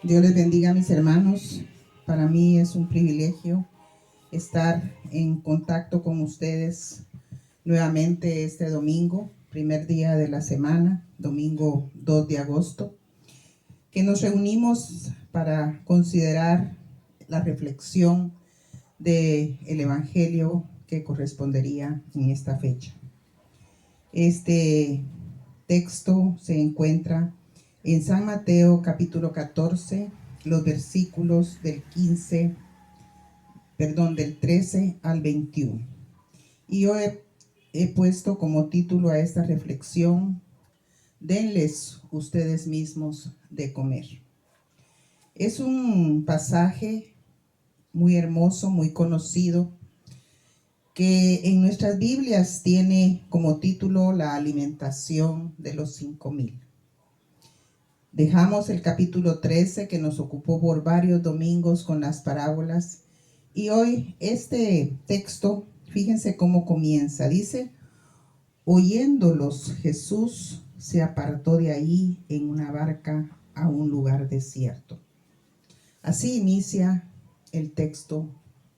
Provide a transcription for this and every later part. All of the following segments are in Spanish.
Dios les bendiga, mis hermanos. Para mí es un privilegio estar en contacto con ustedes nuevamente este domingo, primer día de la semana, domingo 2 de agosto, que nos reunimos para considerar la reflexión del Evangelio que correspondería en esta fecha. Este texto se encuentra en San Mateo capítulo 14, los versículos del 13 al 21. Y yo he puesto como título a esta reflexión: denles ustedes mismos de comer. Es un pasaje muy hermoso, muy conocido, que en nuestras Biblias tiene como título la alimentación de los 5,000. Dejamos el capítulo 13 que nos ocupó por varios domingos con las parábolas, y hoy este texto, fíjense cómo comienza. Dice: oyéndolos, Jesús se apartó de ahí en una barca a un lugar desierto. Así inicia el texto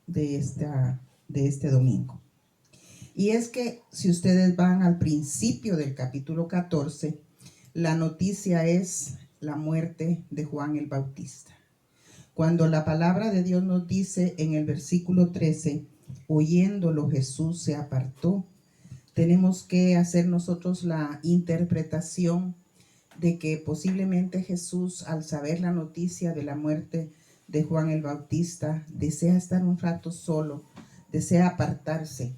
de este domingo. Y es que si ustedes van al principio del capítulo 14, la noticia es la muerte de Juan el Bautista. Cuando la palabra de Dios nos dice en el versículo 13, oyéndolo Jesús se apartó, tenemos que hacer nosotros la interpretación de que posiblemente Jesús, al saber la noticia de la muerte de Juan el Bautista, desea estar un rato solo, desea apartarse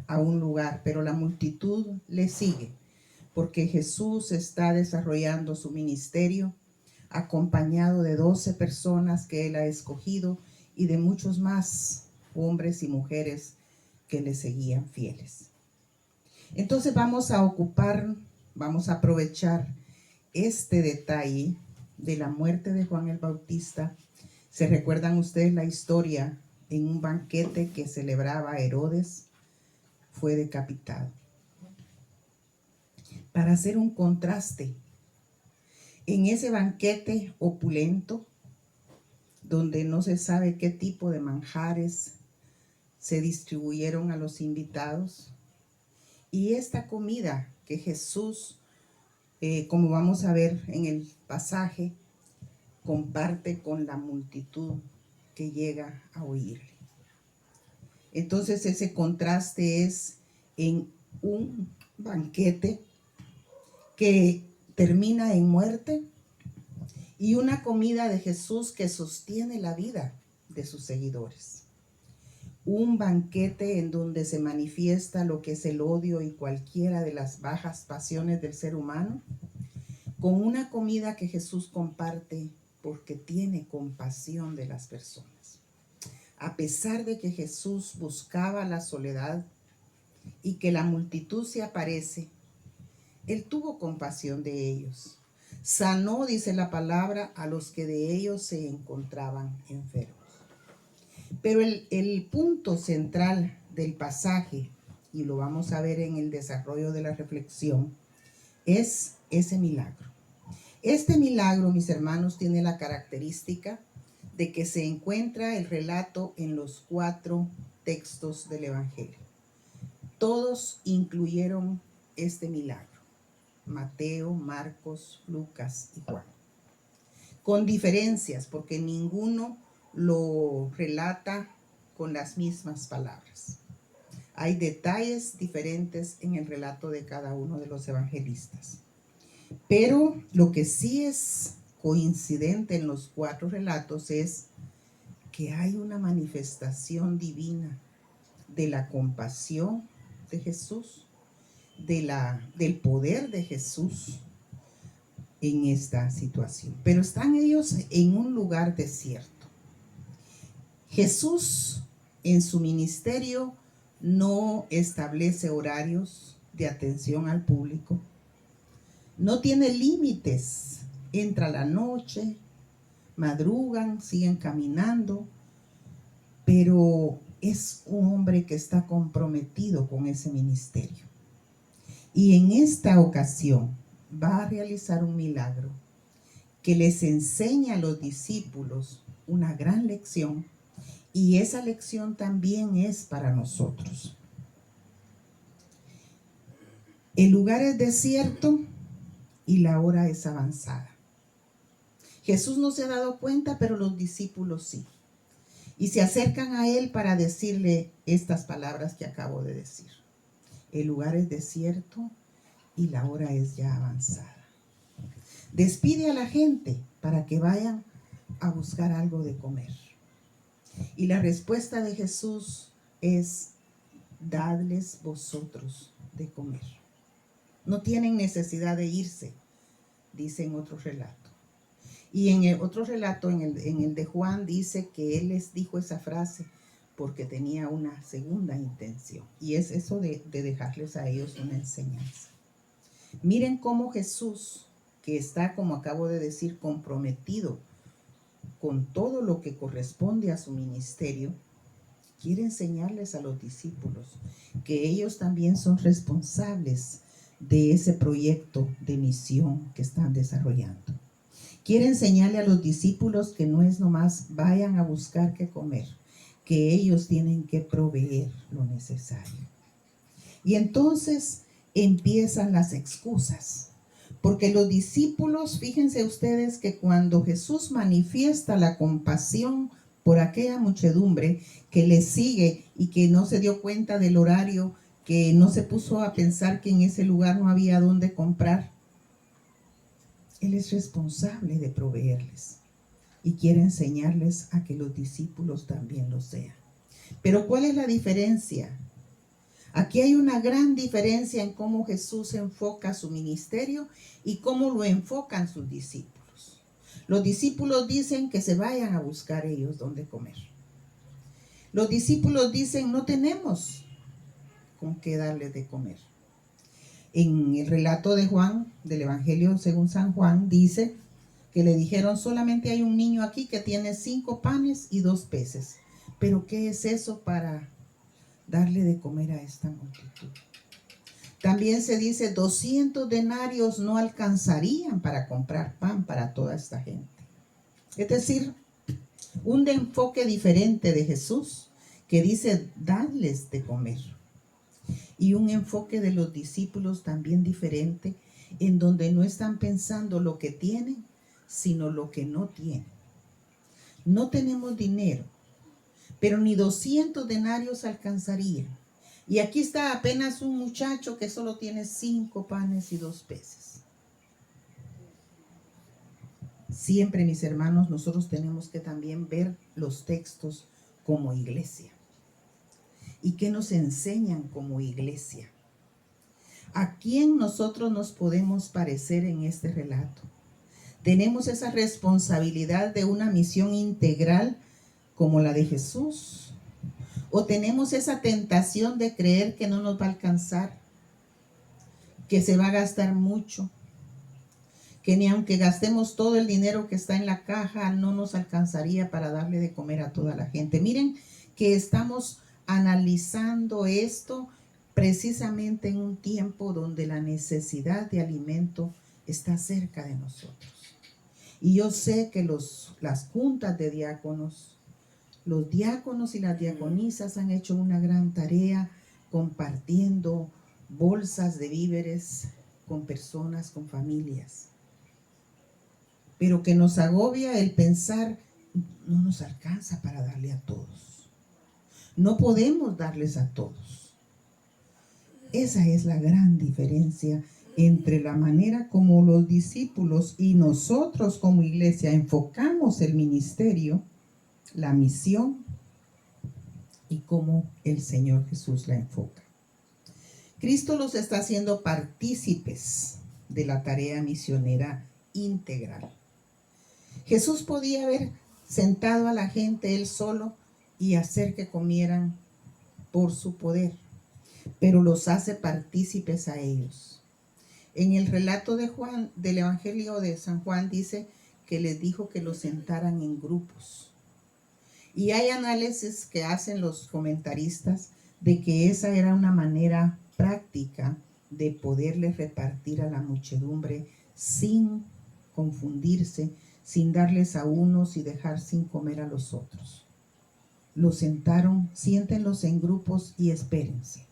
a un lugar, pero la multitud le sigue, porque Jesús está desarrollando su ministerio acompañado de 12 personas que él ha escogido y de muchos más hombres y mujeres que le seguían fieles. Entonces vamos a aprovechar este detalle de la muerte de Juan el Bautista. ¿Se recuerdan ustedes la historia? En un banquete que celebraba Herodes, fue decapitado. Para hacer un contraste, en ese banquete opulento, donde no se sabe qué tipo de manjares se distribuyeron a los invitados, y esta comida que Jesús, como vamos a ver en el pasaje, comparte con la multitud que llega a oírle. Entonces ese contraste es en un banquete que termina en muerte y una comida de Jesús que sostiene la vida de sus seguidores. Un banquete en donde se manifiesta lo que es el odio y cualquiera de las bajas pasiones del ser humano, con una comida que Jesús comparte porque tiene compasión de las personas. A pesar de que Jesús buscaba la soledad y que la multitud se aparece, él tuvo compasión de ellos. Sanó, dice la palabra, a los que de ellos se encontraban enfermos. Pero el punto central del pasaje, y lo vamos a ver en el desarrollo de la reflexión, es ese milagro. Este milagro, mis hermanos, tiene la característica de que se encuentra el relato en los 4 textos del Evangelio. Todos incluyeron este milagro: Mateo, Marcos, Lucas y Juan. Con diferencias, porque ninguno lo relata con las mismas palabras. Hay detalles diferentes en el relato de cada uno de los evangelistas. Pero lo que sí es coincidente en los 4 relatos es que hay una manifestación divina de la compasión de Jesús, del poder de Jesús en esta situación. Pero están ellos en un lugar desierto. Jesús en su ministerio no establece horarios de atención al público, no tiene límites. Entra la noche, madrugan, siguen caminando, pero es un hombre que está comprometido con ese ministerio. Y en esta ocasión va a realizar un milagro que les enseña a los discípulos una gran lección, y esa lección también es para nosotros. El lugar es desierto y la hora es avanzada. Jesús no se ha dado cuenta, pero los discípulos sí. Y se acercan a él para decirle estas palabras que acabo de decir. El lugar es desierto y la hora es ya avanzada. Despide a la gente para que vayan a buscar algo de comer. Y la respuesta de Jesús es: dadles vosotros de comer. No tienen necesidad de irse, dice en otro relato. Y en el otro relato, en el de Juan, dice que él les dijo esa frase porque tenía una segunda intención. Y es eso de dejarles a ellos una enseñanza. Miren cómo Jesús, que está, como acabo de decir, comprometido con todo lo que corresponde a su ministerio, quiere enseñarles a los discípulos que ellos también son responsables de ese proyecto de misión que están desarrollando. Quiere enseñarle a los discípulos que no es nomás vayan a buscar qué comer, que ellos tienen que proveer lo necesario. Y entonces empiezan las excusas, porque los discípulos, fíjense ustedes que cuando Jesús manifiesta la compasión por aquella muchedumbre que le sigue y que no se dio cuenta del horario, que no se puso a pensar que en ese lugar no había dónde comprar, Él es responsable de proveerles y quiere enseñarles a que los discípulos también lo sean. Pero ¿cuál es la diferencia? Aquí hay una gran diferencia en cómo Jesús enfoca su ministerio y cómo lo enfocan sus discípulos. Los discípulos dicen que se vayan a buscar ellos dónde comer. Los discípulos dicen: no tenemos con qué darles de comer. En el relato de Juan, del Evangelio según San Juan, dice que le dijeron: solamente hay un niño aquí que tiene 5 panes y 2 peces. Pero ¿qué es eso para darle de comer a esta multitud? También se dice 200 denarios no alcanzarían para comprar pan para toda esta gente. Es decir, un enfoque diferente de Jesús que dice darles de comer. Y un enfoque de los discípulos también diferente, en donde no están pensando lo que tienen, sino lo que no tienen. No tenemos dinero, pero ni 200 denarios alcanzarían. Y aquí está apenas un muchacho que solo tiene 5 panes y 2 peces. Siempre, mis hermanos, nosotros tenemos que también ver los textos como iglesia. ¿Y qué nos enseñan como iglesia? ¿A quién nosotros nos podemos parecer en este relato? ¿Tenemos esa responsabilidad de una misión integral como la de Jesús? ¿O tenemos esa tentación de creer que no nos va a alcanzar, que se va a gastar mucho, que ni aunque gastemos todo el dinero que está en la caja, no nos alcanzaría para darle de comer a toda la gente? Miren que estamos analizando esto precisamente en un tiempo donde la necesidad de alimento está cerca de nosotros. Y yo sé que las juntas de diáconos, los diáconos y las diaconisas han hecho una gran tarea compartiendo bolsas de víveres con personas, con familias. Pero que nos agobia el pensar: no nos alcanza para darle a todos. No podemos darles a todos. Esa es la gran diferencia entre la manera como los discípulos y nosotros como iglesia enfocamos el ministerio, la misión, y cómo el Señor Jesús la enfoca. Cristo los está haciendo partícipes de la tarea misionera integral. Jesús podía haber sentado a la gente él solo y hacer que comieran por su poder, pero los hace partícipes a ellos. En el relato de Juan, del Evangelio de San Juan, dice que les dijo que los sentaran en grupos. Y hay análisis que hacen los comentaristas de que esa era una manera práctica de poderle repartir a la muchedumbre sin confundirse, sin darles a unos y dejar sin comer a los otros. Los sentaron, siéntenlos en grupos y espérense.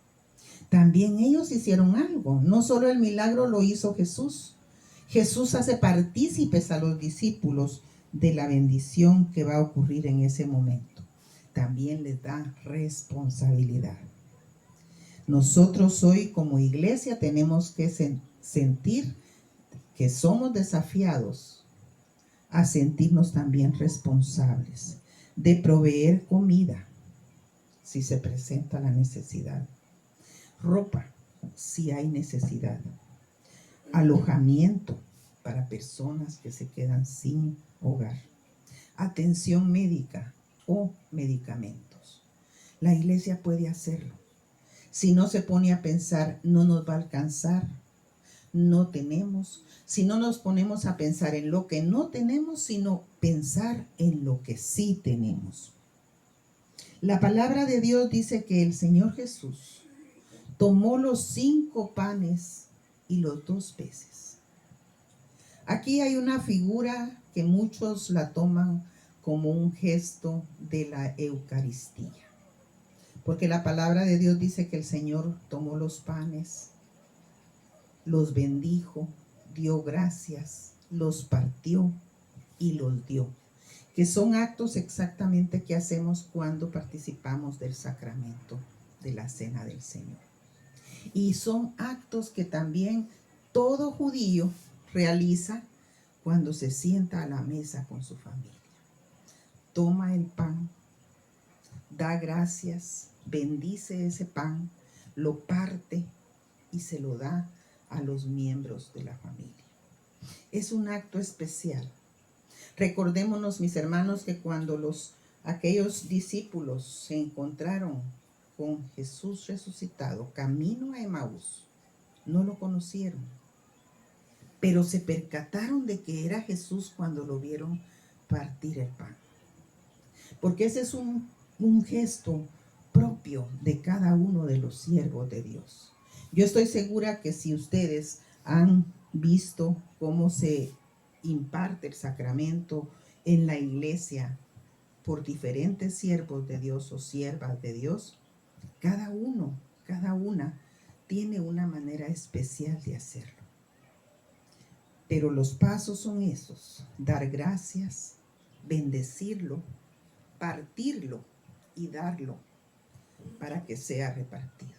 También ellos hicieron algo. No solo el milagro lo hizo Jesús. Jesús hace partícipes a los discípulos de la bendición que va a ocurrir en ese momento. También les da responsabilidad. Nosotros hoy como iglesia tenemos que sentir que somos desafiados a sentirnos también responsables de proveer comida si se presenta la necesidad, ropa si hay necesidad, alojamiento para personas que se quedan sin hogar, atención médica o medicamentos. La iglesia puede hacerlo. Si no se pone a pensar, no nos va a alcanzar, no tenemos. Si no nos ponemos a pensar en lo que no tenemos, sino pensar en lo que sí tenemos. La palabra de Dios dice que el Señor Jesús tomó los 5 panes y los 2 peces. Aquí hay una figura que muchos la toman como un gesto de la Eucaristía. Porque la palabra de Dios dice que el Señor tomó los panes, los bendijo, dio gracias, los partió y los dio. Que son actos exactamente que hacemos cuando participamos del sacramento de la Cena del Señor. Y son actos que también todo judío realiza cuando se sienta a la mesa con su familia. Toma el pan, da gracias, bendice ese pan, lo parte y se lo da a los miembros de la familia. Es un acto especial. Recordémonos, mis hermanos, que cuando aquellos discípulos se encontraron con Jesús resucitado, camino a Emaús, no lo conocieron, pero se percataron de que era Jesús cuando lo vieron partir el pan. Porque ese es un gesto propio de cada uno de los siervos de Dios. Yo estoy segura que si ustedes han visto cómo se imparte el sacramento en la iglesia por diferentes siervos de Dios o siervas de Dios, cada una tiene una manera especial de hacerlo. Pero los pasos son esos: dar gracias, bendecirlo, partirlo y darlo para que sea repartido.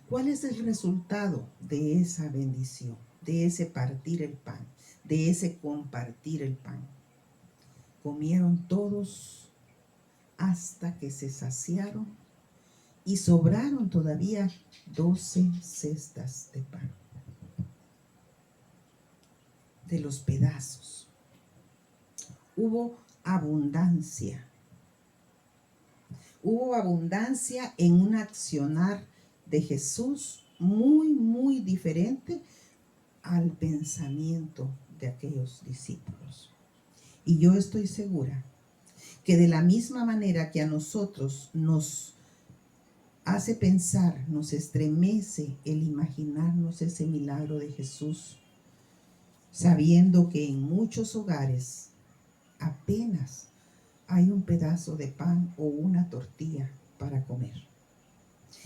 ¿Cuál es el resultado de esa bendición, de ese partir el pan, de ese compartir el pan? Comieron todos hasta que se saciaron y sobraron todavía 12 cestas de pan, de los pedazos. Hubo abundancia. Hubo abundancia en un accionar de Jesús muy, muy diferente al pensamiento de aquellos discípulos. Y yo estoy segura que de la misma manera que a nosotros nos hace pensar, nos estremece el imaginarnos ese milagro de Jesús, sabiendo que en muchos hogares apenas hay un pedazo de pan o una tortilla para comer.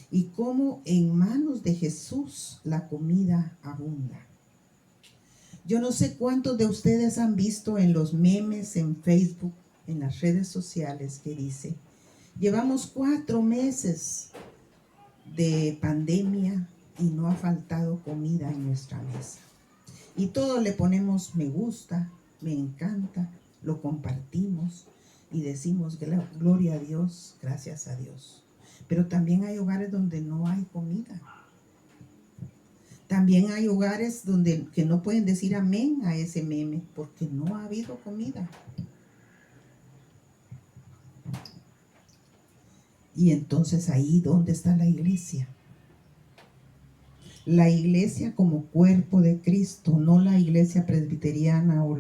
Y cómo en manos de Jesús la comida abunda. Yo no sé cuántos de ustedes han visto en los memes en Facebook, en las redes sociales, que dice: llevamos 4 meses de pandemia y no ha faltado comida en nuestra mesa. Y todos le ponemos me gusta, me encanta, lo compartimos y decimos gloria a Dios, gracias a Dios. Pero también hay hogares donde no hay comida. También hay hogares que no pueden decir amén a ese meme porque no ha habido comida. Y entonces ahí, ¿dónde está la iglesia? La iglesia como cuerpo de Cristo, no la iglesia presbiteriana o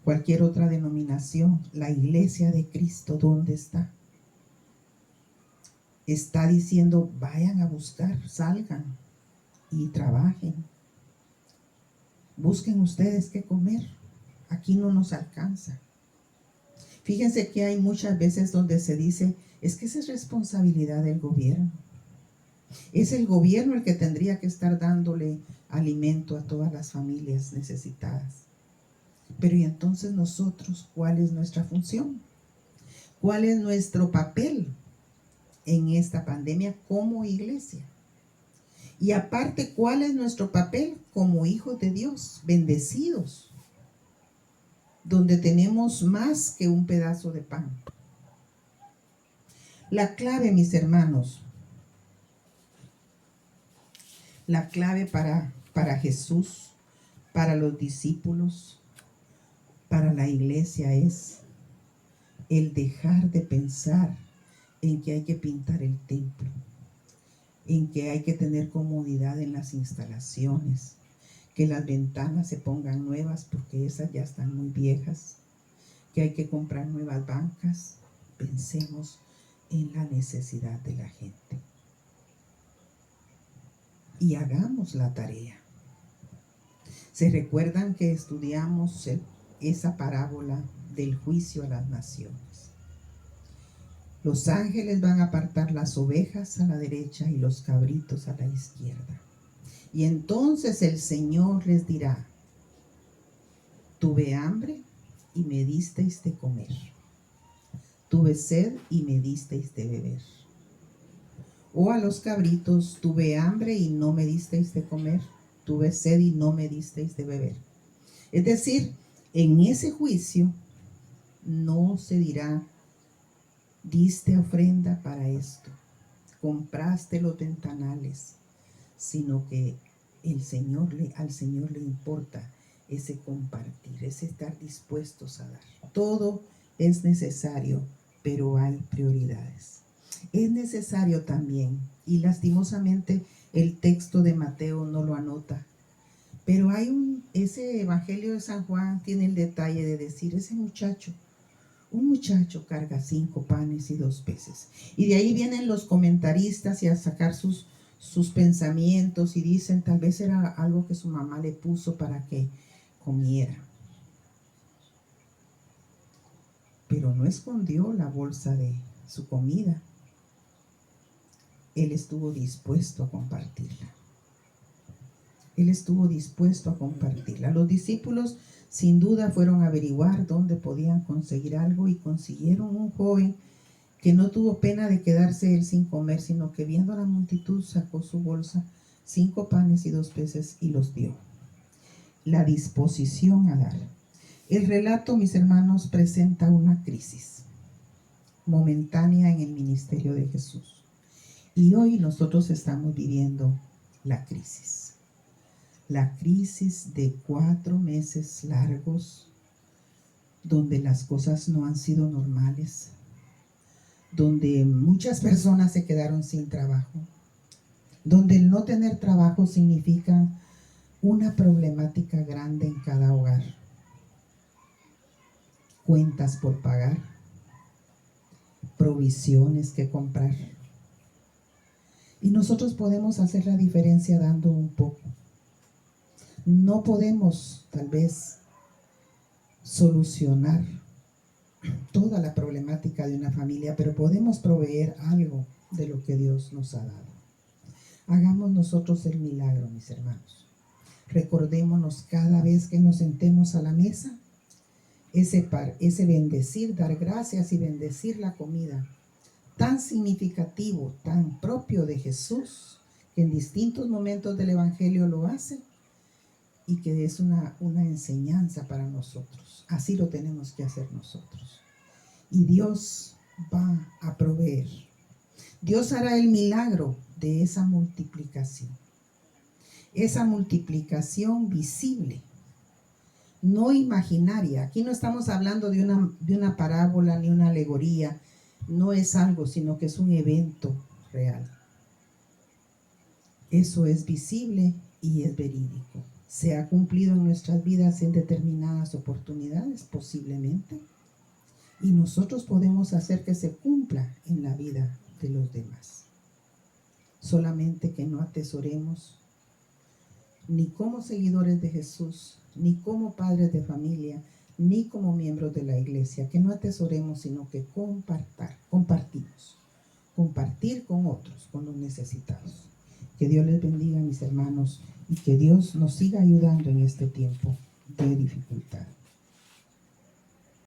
cualquier otra denominación. La iglesia de Cristo, ¿dónde está? Está diciendo: vayan a buscar, salgan y trabajen. Busquen ustedes qué comer. Aquí no nos alcanza. Fíjense que hay muchas veces donde se dice, es que esa es responsabilidad del gobierno. Es el gobierno el que tendría que estar dándole alimento a todas las familias necesitadas. Pero ¿y entonces nosotros cuál es nuestra función? ¿Cuál es nuestro papel en esta pandemia como iglesia? Y aparte, ¿cuál es nuestro papel como hijos de Dios, bendecidos, donde tenemos más que un pedazo de pan? La clave, mis hermanos, la clave para Jesús, para los discípulos, para la iglesia es el dejar de pensar en que hay que pintar el templo, en que hay que tener comodidad en las instalaciones, que las ventanas se pongan nuevas porque esas ya están muy viejas, que hay que comprar nuevas bancas. Pensemos en la necesidad de la gente y hagamos la tarea. ¿Se recuerdan que estudiamos esa parábola del juicio a las naciones? Los ángeles van a apartar las ovejas a la derecha y los cabritos a la izquierda. Y entonces el Señor les dirá, tuve hambre y me disteis de comer. Tuve sed y me disteis de beber. O a los cabritos, tuve hambre y no me disteis de comer. Tuve sed y no me disteis de beber. Es decir, en ese juicio no se dirá, diste ofrenda para esto, compraste los ventanales, sino que al Señor le importa ese compartir, ese estar dispuestos a dar. Todo es necesario, pero hay prioridades. Es necesario también, y lastimosamente el texto de Mateo no lo anota, pero ese Evangelio de San Juan tiene el detalle de decir, un muchacho carga 5 panes y 2 peces. Y de ahí vienen los comentaristas y a sacar sus pensamientos y dicen, tal vez era algo que su mamá le puso para que comiera. Pero no escondió la bolsa de su comida. Él estuvo dispuesto a compartirla. Él estuvo dispuesto a compartirla. Los discípulos sin duda fueron a averiguar dónde podían conseguir algo y consiguieron un joven que no tuvo pena de quedarse él sin comer, sino que viendo a la multitud sacó su bolsa, 5 panes y 2 peces y los dio. La disposición a dar. El relato, mis hermanos, presenta una crisis momentánea en el ministerio de Jesús. Y hoy nosotros estamos viviendo la crisis. La crisis de 4 meses largos, donde las cosas no han sido normales, donde muchas personas se quedaron sin trabajo, donde el no tener trabajo significa una problemática grande en cada hogar. Cuentas por pagar, provisiones que comprar. Y nosotros podemos hacer la diferencia dando un poco. No podemos, tal vez, solucionar toda la problemática de una familia, pero podemos proveer algo de lo que Dios nos ha dado. Hagamos nosotros el milagro, mis hermanos. Recordémonos cada vez que nos sentemos a la mesa, ese bendecir, dar gracias y bendecir la comida, tan significativo, tan propio de Jesús, que en distintos momentos del Evangelio lo hace y que es una enseñanza para nosotros. Así lo tenemos que hacer nosotros. Y Dios va a proveer. Dios hará el milagro de esa multiplicación. Esa multiplicación visible, no imaginaria. Aquí no estamos hablando de una parábola ni una alegoría. No es algo, sino que es un evento real. Eso es visible y es verídico. ¿Se ha cumplido en nuestras vidas en determinadas oportunidades? Posiblemente. Y nosotros podemos hacer que se cumpla en la vida de los demás. Solamente que no atesoremos ni como seguidores de Jesús, ni como padres de familia, ni como miembros de la iglesia, que no atesoremos, sino que compartimos. Compartir con otros, con los necesitados. Que Dios les bendiga, mis hermanos, y que Dios nos siga ayudando en este tiempo de dificultad.